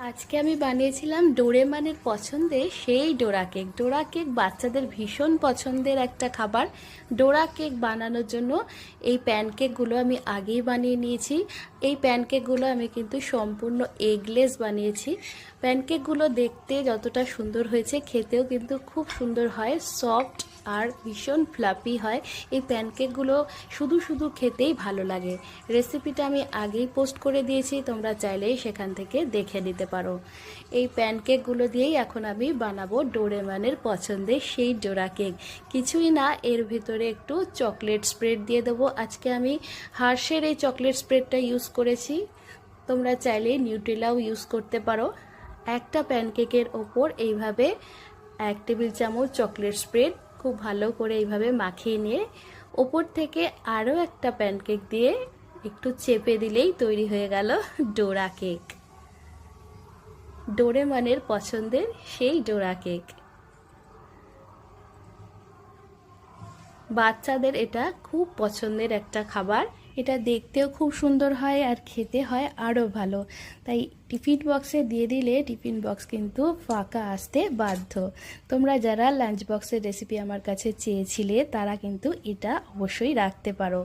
আজকে আমি বানিয়েছিলাম ডোরেমনের পছন্দের সেই ডোরা কেক। ডোরা কেক বাচ্চাদের ভীষণ পছন্দের একটা খাবার। ডোরা কেক বানানোর জন্য এই প্যানকেকগুলো আমি আগেই বানিয়ে নিয়েছি। এই প্যানকেকগুলো আমি কিন্তু সম্পূর্ণ এগলেস বানিয়েছি। প্যানকেকগুলো দেখতে যতটা সুন্দর হয়েছে, খেতেও কিন্তু খুব সুন্দর হয়, সফট আর ভীষণ ফ্লাফি হয়। এই প্যানকেকগুলো শুধু শুধু খেতেই ভালো লাগে। রেসিপিটা আমি আগেই পোস্ট করে দিয়েছি, তোমরা চাইলেই সেখান থেকে দেখে নিতে পারো। এই প্যানকেকগুলো দিয়েই এখন আমি বানাবো ডোরেমনের পছন্দের সেই ডোরা কেক। কিছুই না, এর ভিতরে একটু চকলেট স্প্রেড দিয়ে দেবো। আজকে আমি হার্শের এই চকলেট স্প্রেডটা ইউজ করেছি, তোমরা চাইলে নিউট্রেলাও ইউজ করতে পারো। একটা প্যানকেকের ওপর এইভাবে 1 টেবিল চামচ চকলেট স্প্রেড খুব ভালো করে এইভাবে মাখিয়ে নিয়ে ওপর থেকে আরও একটা প্যানকেক দিয়ে একটু চেপে দিলেই তৈরি হয়ে গেল ডোরা কেক। ডোরেমনের পছন্দের সেই ডোরা কেক। বাচ্চাদের এটা খুব পছন্দের একটা খাবার। এটা দেখতেও খুব সুন্দর হয় আর খেতে হয় আরও ভালো। তাই টিফিন বক্সে দিয়ে দিলে টিফিন বক্স কিন্তু ফাঁকা আসতে বাধ্য। তোমরা যারা লাঞ্চ বক্সের রেসিপি আমার কাছে চেয়েছিলে তারা কিন্তু এটা অবশ্যই রাখতে পারো।